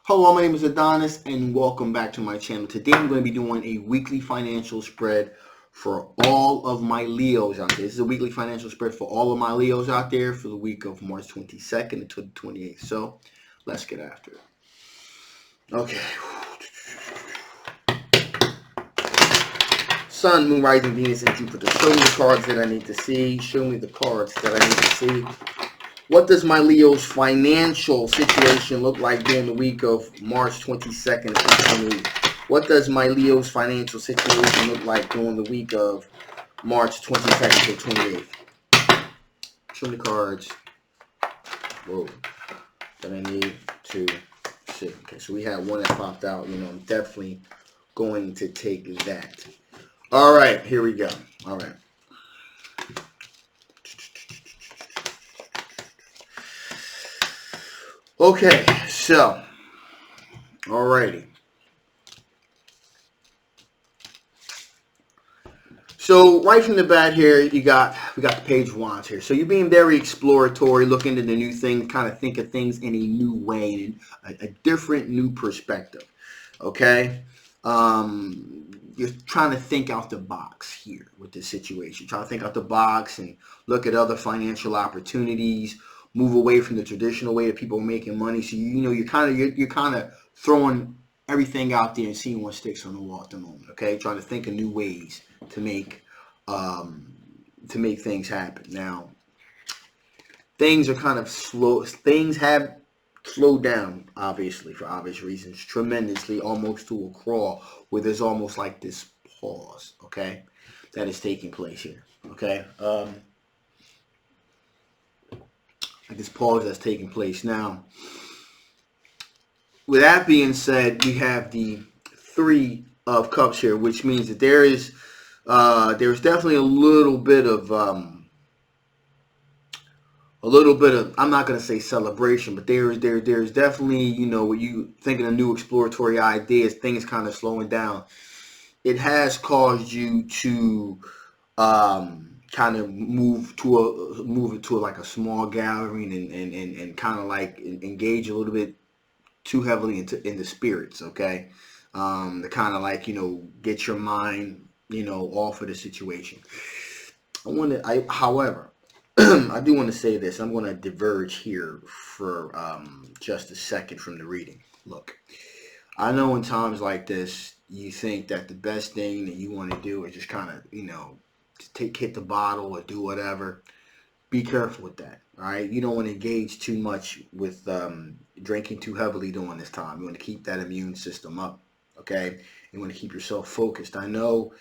Hello, my name is Adonis and welcome back to my channel. Today I'm going to be doing a weekly financial spread for all of my Leos out there. This is a weekly financial spread for all of my Leos out there for the week of March 22nd to the 28th. So let's get after it. Okay. Sun, Moon, Rising, Venus, and Jupiter. Show me the cards that I need to see. Show me the cards that I need to see. What does my Leo's financial situation look like during the week of March 22nd to 28th? What does my Leo's financial situation look like during the week of March 22nd to 28th? Show me the cards. Whoa. That I need to see. Okay, so we had one that popped out. I'm definitely going to take that. All right, here we go. All right. Okay, so, alrighty. So right from the bat here, we got the Page of Wands here. So you're being very exploratory, looking into new things, kind of think of things in a new way, in a different new perspective. Okay, you're trying to think out the box here with this situation. Trying to think out the box and look at other financial opportunities. Move away from the traditional way that people are making money. So you're kind of throwing everything out there and seeing what sticks on the wall at the moment. Okay, trying to think of new ways to make things happen. Now, things are kind of slow. Things have slowed down, obviously, for obvious reasons, tremendously, almost to a crawl, where there's almost like this pause. Okay, that is taking place here. Okay. Like this pause that's taking place now. With that being said, we have the Three of Cups here, which means that there's definitely a little bit of I'm not going to say celebration, but there's definitely, when you thinking of new exploratory ideas, things kind of slowing down. It has caused you to kind of move it to like a small gathering and kind of like engage a little bit too heavily into spirits. Okay, to kind of like get your mind off of the situation. However, I do want to say this. I'm going to diverge here for just a second from the reading. Look, I know in times like this, you think that the best thing that you want to do is just kind of hit the bottle or do whatever. Be careful with that. All right, you don't want to engage too much with drinking too heavily during this time. You want to keep that immune system up. Okay, you want to keep yourself focused. I know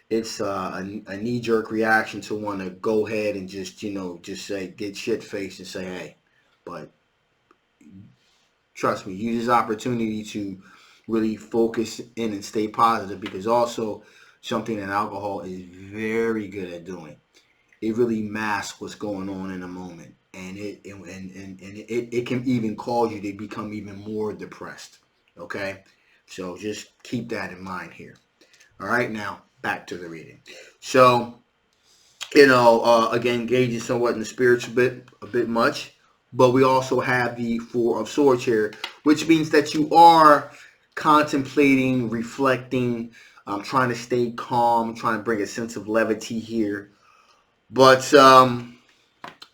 it's a knee-jerk reaction to want to go ahead and just say, get shit-faced and say, hey, but trust me, use this opportunity to really focus in and stay positive, because also something that alcohol is very good at doing, it really masks what's going on in a moment, and it can even cause you to become even more depressed. Okay, so just keep that in mind here. All right, now back to the reading. So again, engaging somewhat in the spirits a bit much, but we also have the Four of Swords here, which means that you are contemplating, reflecting, trying to stay calm, trying to bring a sense of levity here. But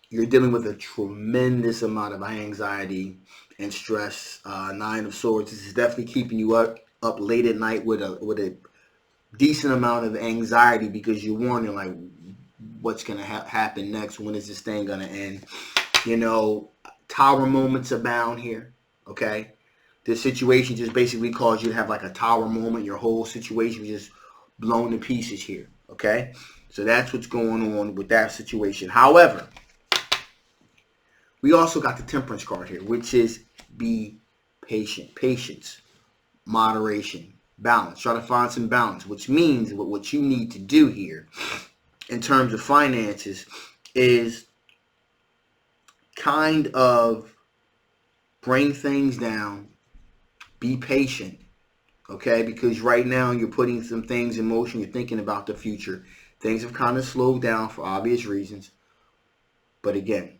you're dealing with a tremendous amount of anxiety and stress. Nine of Swords. This is definitely keeping you up late at night with a decent amount of anxiety, because you're wondering like what's going to happen next. When is this thing going to end? Tower moments abound here. Okay, this situation just basically caused you to have like a tower moment. Your whole situation was just blown to pieces here. Okay, so that's what's going on with that situation. However, we also got the Temperance card here, which is be patient. Patience, moderation, balance. Try to find some balance, which means what you need to do here in terms of finances is kind of bring things down, be patient, okay? Because right now you're putting some things in motion, you're thinking about the future. Things have kind of slowed down for obvious reasons. But again,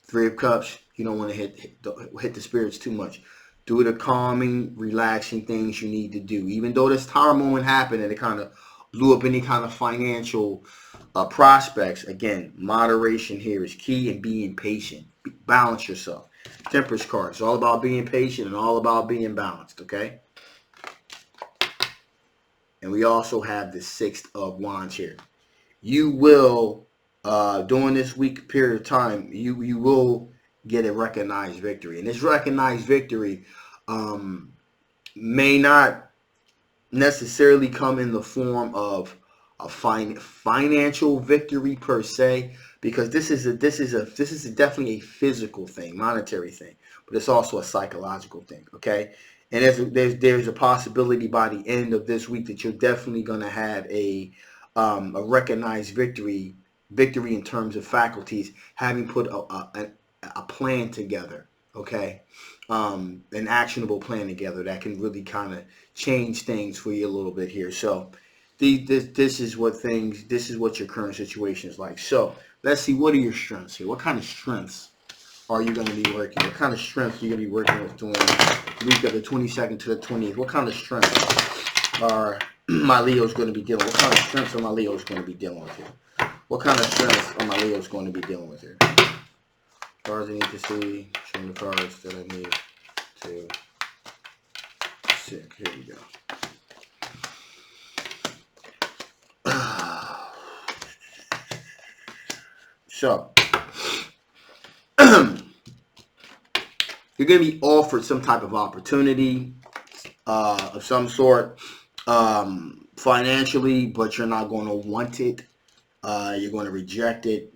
Three of Cups, you don't want to hit the spirits too much. Do the calming, relaxing things you need to do. Even though this tower moment happened and it kind of blew up any kind of financial prospects, again, moderation here is key, and being patient. Balance yourself. Temperance card. It's all about being patient and all about being balanced, okay? And we also have the Six of Wands here. You will, during this week period of time, you will get a recognized victory. And this recognized victory may not necessarily come in the form of a financial victory per se, because this is definitely a physical thing, monetary thing, but it's also a psychological thing, okay? And there's a possibility by the end of this week that you're definitely going to have a recognized victory in terms of faculties, having put a plan together, okay? An actionable plan together that can really kind of change things for you a little bit here. So this is what your current situation is like. So let's see, what are your strengths here? What kind of strengths are you going to be working? What kind of strengths are you going to be working with during the week of the 22nd to the 20th? What kind of strengths are my Leo's going to be dealing with? What kind of strengths are my Leo's going to be dealing with here? What kind of strengths are my Leo's going to be dealing with here? Cards I need to see. Show me the cards that I need to see. Here we go. So, you're going to be offered some type of opportunity of some sort financially, but you're not going to want it. You're going to reject it.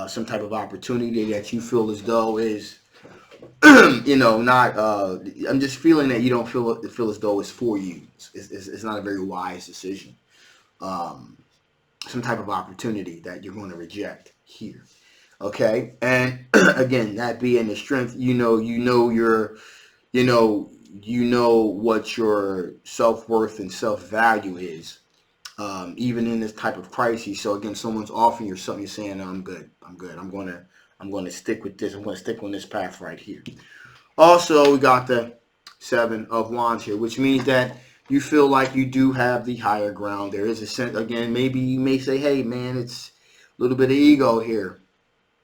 Some type of opportunity that you feel as though is, not. I'm just feeling that you don't feel as though it's for you. It's not a very wise decision. Some type of opportunity that you're going to reject here. Okay, and again, that being the strength, you know what your self-worth and self-value is, even in this type of crisis. So again, someone's offering you something, you're saying, no, I'm good, I'm going to stick with this, I'm going to stick on this path right here. Also, we got the Seven of Wands here, which means that you feel like you do have the higher ground. There is a sense, again, maybe you may say, hey man, it's a little bit of ego here.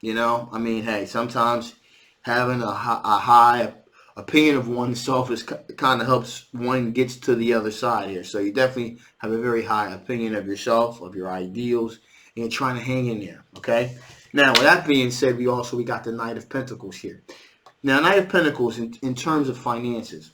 I mean, hey, sometimes having a high opinion of oneself kind of helps one gets to the other side here. So you definitely have a very high opinion of yourself, of your ideals, and you're trying to hang in there, okay? Now, with that being said, we got the Knight of Pentacles here. Now, Knight of Pentacles, in terms of finances,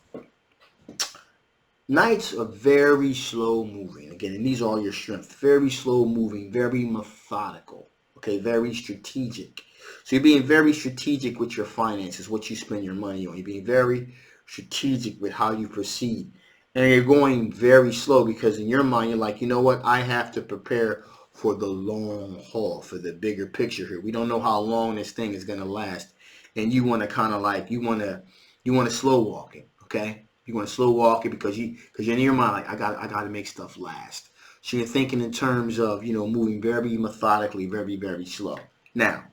Knights are very slow moving. Again, and these are all your strengths. Very slow moving, very methodical. Okay, very strategic. So you're being very strategic with your finances, what you spend your money on. You're being very strategic with how you proceed. And you're going very slow because in your mind, you're like, you know what? I have to prepare for the long haul, for the bigger picture here. We don't know how long this thing is going to last. And you want to kind of like, you want to slow walk it, okay? You want to slow walk it because you're in your mind, like, I got to make stuff last. So you're thinking in terms of, moving very methodically, very, very slow. Now,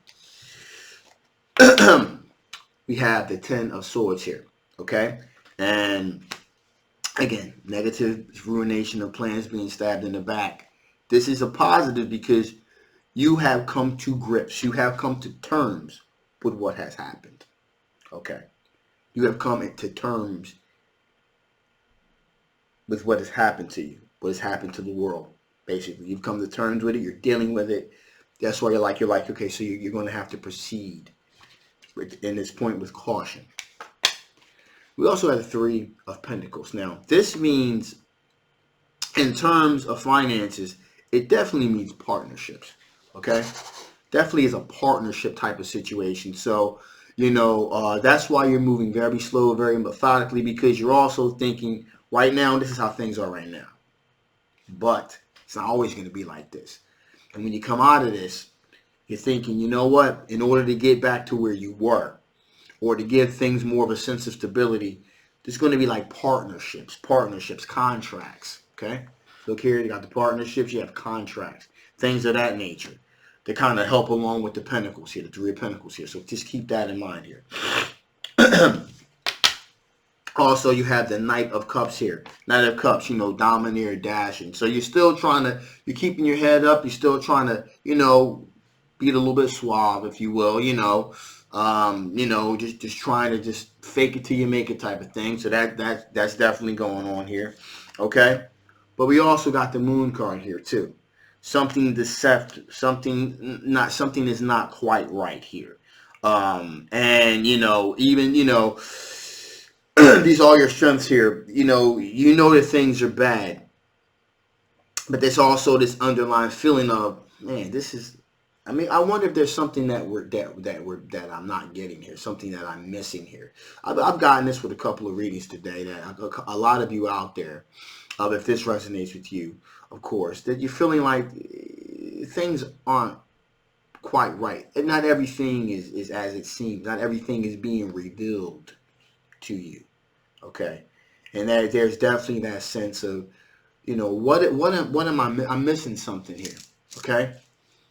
we have the Ten of Swords here, okay? And again, negative ruination of plans, being stabbed in the back. This is a positive because you have come to grips. You have come to terms with what has happened, okay? You have come to terms with what has happened to you, what has happened to the world, basically. You've come to terms with it. You're dealing with it. That's why you're like, okay, so you're going to have to proceed in this point with caution. We also have the Three of Pentacles. Now, this means, in terms of finances, it definitely means partnerships, okay? Definitely is a partnership type of situation. So, that's why you're moving very slow, very methodically, because you're also thinking, right now, this is how things are right now. But it's not always going to be like this. And when you come out of this, you're thinking, you know what? In order to get back to where you were, or to give things more of a sense of stability, there's going to be like partnerships, contracts, okay? Look here, you got the partnerships, you have contracts, things of that nature that kind of help along with the Pentacles here, the Three of Pentacles here. So just keep that in mind here. Also, you have the Knight of Cups here. Knight of Cups, domineer, dashing. So you're still you're keeping your head up. You're still trying to, be a little bit suave, if you will, just trying to just fake it till you make it type of thing. So that's definitely going on here. Okay. But we also got the Moon card here too. Something deceptive, something is not quite right here. And even these are your strengths here. That things are bad, but there's also this underlying feeling of, man, this is. I mean, I wonder if there's something that I'm not getting here, something that I'm missing here. I've gotten this with a couple of readings today. That a lot of you out there, if this resonates with you, of course, that you're feeling like things aren't quite right, and not everything is as it seems. Not everything is being revealed to you. Okay, and that there's definitely that sense of, what am I'm missing something here. Okay,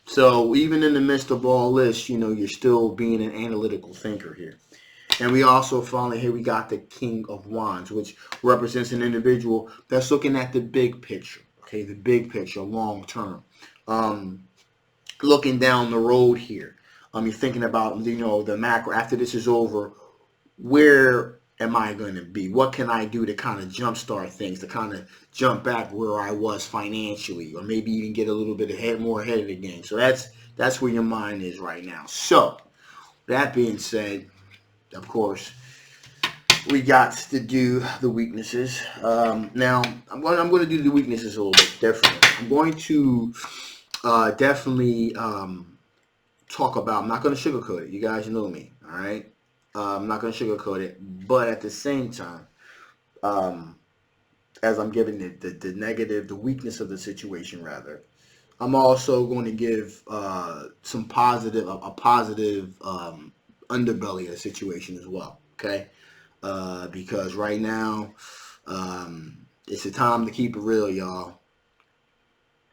so even in the midst of all this, you're still being an analytical thinker here. And we also finally here we got the King of Wands, which represents an individual that's looking at the big picture. Okay, the big picture, long term, looking down the road here. You're thinking about the macro. After this is over, where am I going to be? What can I do to kind of jumpstart things, to kind of jump back where I was financially, or maybe even get a little bit more ahead of the game? So that's where your mind is right now. So that being said, of course, we got to do the weaknesses. Now I'm going to do the weaknesses a little bit differently. I'm going to definitely talk about. I'm not going to sugarcoat it. You guys know me, all right? I'm not going to sugarcoat it, but at the same time, as I'm giving the negative, the weakness of the situation, rather, I'm also going to give some positive, a positive underbelly of the situation as well. Okay, because right now, it's a time to keep it real, y'all,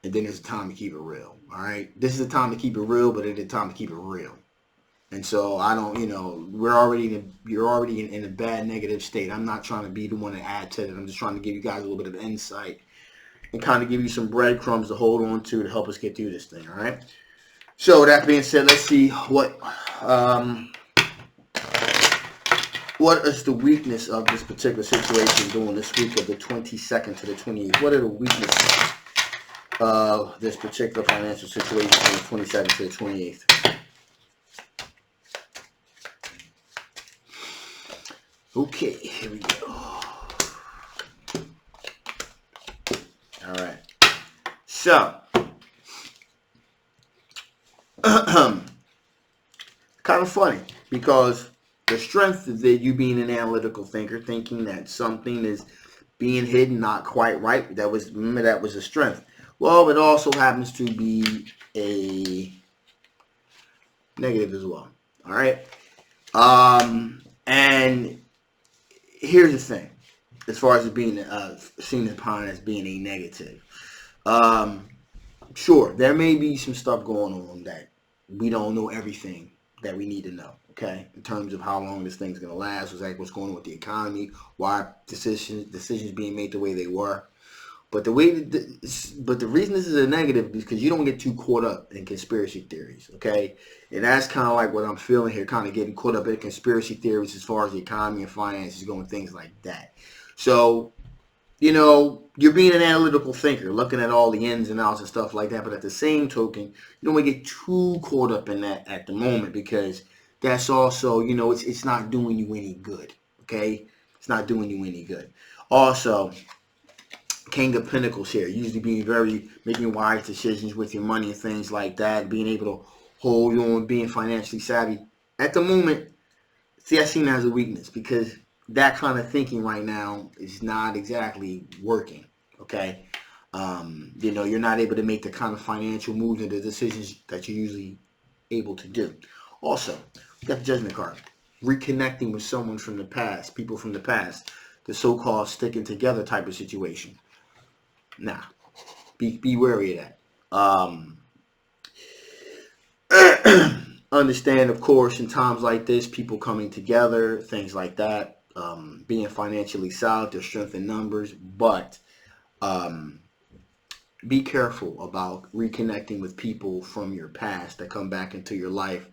and then there's a time to keep it real. All right, this is a time to keep it real, but it's a time to keep it real. And so I don't, you're already in a bad negative state. I'm not trying to be the one to add to it. I'm just trying to give you guys a little bit of insight and kind of give you some breadcrumbs to hold on to help us get through this thing. All right. So that being said, let's see what is the weakness of this particular situation during this week of the 22nd to the 28th. What are the weaknesses of this particular financial situation from the 22nd to the 28th? Okay, here we go. All right. So, kind of funny because the strength is that you being an analytical thinker, thinking that something is being hidden, not quite right. That was a strength. Well, it also happens to be a negative as well. All right. And here's the thing, as far as it being seen upon as being a negative. Sure, there may be some stuff going on that we don't know everything that we need to know. Okay, in terms of how long this thing's gonna last, what's going on with the economy, why decisions being made the way they were. But the reason this is a negative is because you don't get too caught up in conspiracy theories, okay? And that's kind of like what I'm feeling here, kind of getting caught up in conspiracy theories as far as the economy and finances go and things like that. So, you're being an analytical thinker, looking at all the ins and outs and stuff like that. But at the same token, you don't want to get too caught up in that at the moment because that's also, it's not doing you any good, okay? It's not doing you any good. Also, King of Pentacles here, usually making wise decisions with your money and things like that, being able to hold on, being financially savvy. At the moment, see, I seen that as a weakness because that kind of thinking right now is not exactly working, okay? You're not able to make the kind of financial moves and the decisions that you're usually able to do. Also, we got the Judgment card. Reconnecting with someone from the past, people from the past, the so-called sticking together type of situation. Nah, be wary of that. Understand, of course, in times like this, people coming together, things like that. being financially solid. There's strength in numbers, but be careful about reconnecting with people from your past that come back into your life.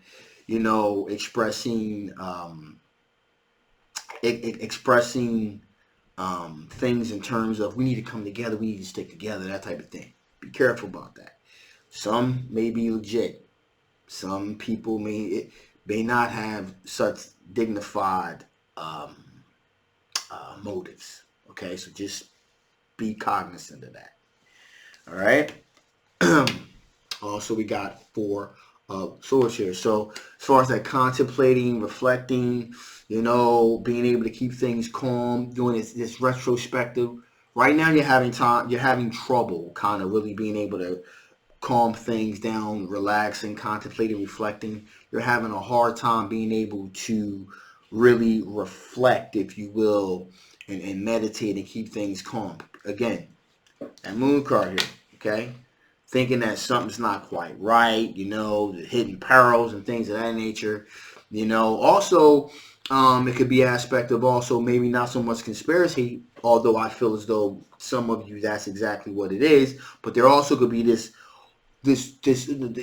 Expressing expressing things in terms of we need to come together, we need to stick together, that type of thing. Be careful about that. Some may be legit. Some people may not have such dignified motives. Okay, so just be cognizant of that. All right. Also, we got 4 swords here. So as far as that contemplating, reflecting, being able to keep things calm, doing this retrospective. Right now, you're having trouble kind of really being able to calm things down, relaxing, contemplating, reflecting. You're having a hard time being able to really reflect, if you will, and meditate and keep things calm. Again, that moon card here, okay? Thinking that something's not quite right, the hidden perils and things of that nature. Also, it could be aspect of also maybe not so much conspiracy, although I feel as though some of you, that's exactly what it is. But there also could be this hidden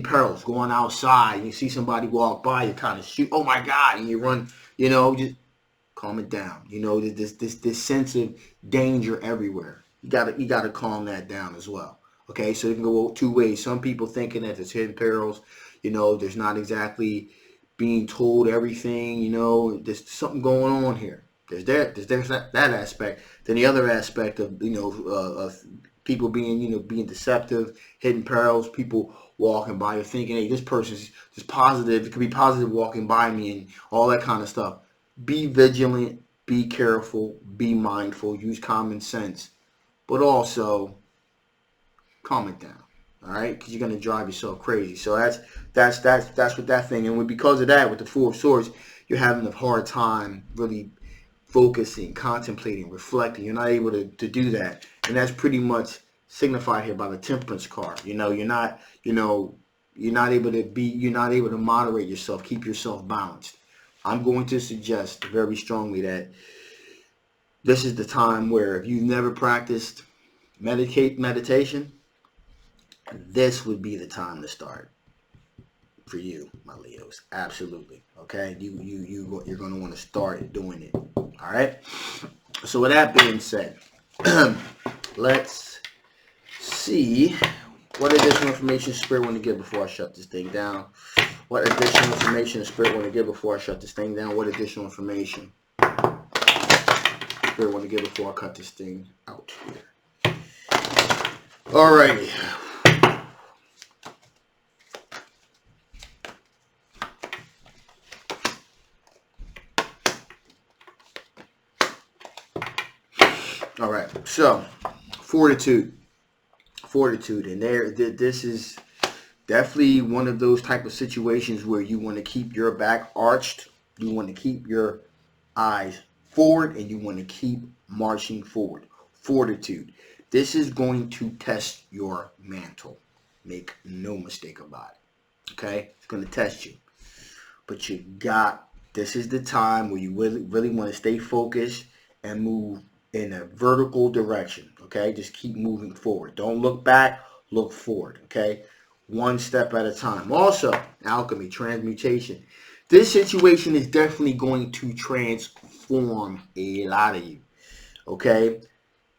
perils, going outside, you see somebody walk by, you kind of shoot, oh my God, and you run, just calm it down. This sense of danger everywhere. You gotta calm that down as well. Okay, so it can go 2 ways. Some people thinking that there's hidden perils, there's not exactly being told everything, there's something going on here. There's that aspect. Then the other aspect of people being deceptive, hidden perils, people walking by, you're thinking, hey, this person's just positive. It could be positive walking by me and all that kind of stuff. Be vigilant, be careful, be mindful, use common sense, but also calm it down. All right, because you're gonna drive yourself crazy. So that's what that thing. And because of that, with the 4 of Swords, you're having a hard time really focusing, contemplating, reflecting. You're not able to do that, and that's pretty much signified here by the Temperance card. You're not able to moderate yourself, keep yourself balanced. I'm going to suggest very strongly that this is the time where if you've never practiced meditation, this would be the time to start for you, my Leos. Absolutely. Okay, you're going to want to start doing it. All right. So with that being said, let's see what additional information Spirit want to give before I shut this thing down. What additional information the Spirit want to give before I shut this thing down? What additional information Spirit want to give before I cut this thing out here? Alrighty. Alright, so fortitude, and this is definitely one of those type of situations where you want to keep your back arched, you want to keep your eyes forward, and you want to keep marching forward. Fortitude. This is going to test your mantle. Make no mistake about it. Okay? It's going to test you. But this is the time where you really want to stay focused and move in a vertical direction. Okay? Just keep moving forward. Don't look back. Look forward. Okay? One step at a time. Also, alchemy, transmutation. This situation is definitely going to transform a lot of you. Okay?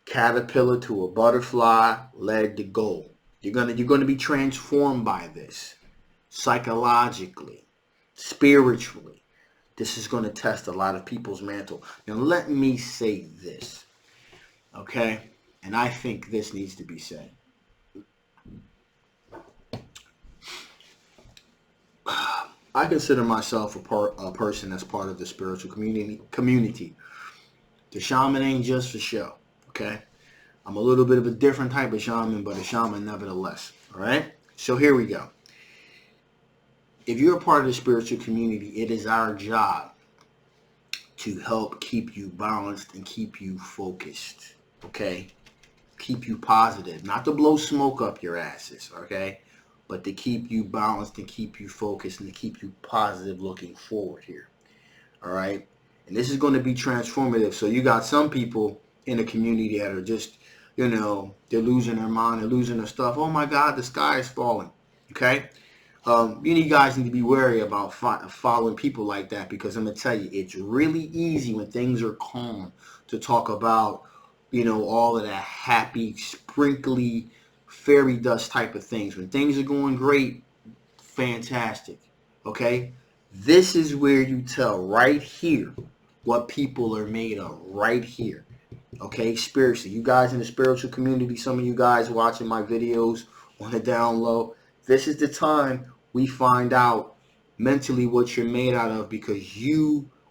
Caterpillar to a butterfly, leg to gold. You're gonna be transformed by this. Psychologically, spiritually. This is going to test a lot of people's mantle. Now let me say this. Okay? And I think this needs to be said. I consider myself a person that's part of the spiritual community. The shaman ain't just for show, okay? I'm a little bit of a different type of shaman, but a shaman nevertheless, all right? So here we go. If you're a part of the spiritual community, it is our job to help keep you balanced and keep you focused, okay? Keep you positive, not to blow smoke up your asses, okay? But to keep you balanced and keep you focused and to keep you positive looking forward here. All right. And this is going to be transformative. So you got some people in the community that are just, you know, they're losing their mind, they're losing their stuff. Oh my God, the sky is falling. Okay. You guys need to be wary about following people like that, because I'm going to tell you, it's really easy when things are calm to talk about, you know, all of that happy, sprinkly, fairy dust type of things. When things are going great, fantastic. Okay? This is where you tell right here what people are made of, right here. Okay? Spiritually. You guys in the spiritual community, some of you guys watching my videos on the down low, this is the time we find out mentally what you're made out of, because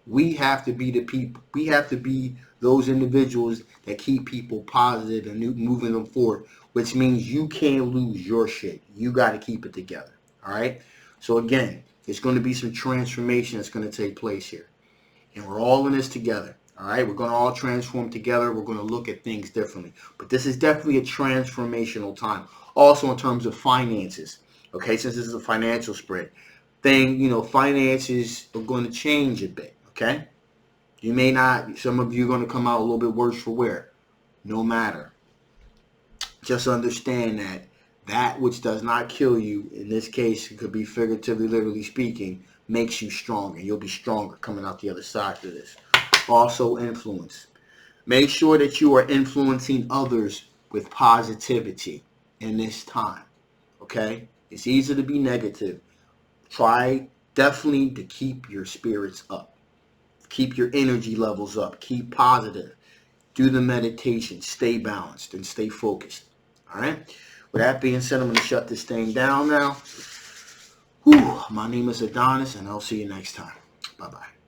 we have to be the people. We have to be those individuals that keep people positive and moving them forward, which means you can't lose your shit. You got to keep it together. All right? So again, there's going to be some transformation that's going to take place here. And we're all in this together. All right? We're going to all transform together. We're going to look at things differently. But this is definitely a transformational time. Also in terms of finances. Okay? Since this is a financial spread thing, you know, finances are going to change a bit. Okay? You may not, some of you are going to come out a little bit worse for wear. No matter. Just understand that that which does not kill you, in this case, it could be figuratively, literally speaking, makes you stronger. You'll be stronger coming out the other side of this. Also, influence. Make sure that you are influencing others with positivity in this time. Okay? It's easy to be negative. Try definitely to keep your spirits up. Keep your energy levels up. Keep positive. Do the meditation. Stay balanced and stay focused. All right? With that being said, I'm going to shut this thing down now. Whew, my name is Adonis, and I'll see you next time. Bye-bye.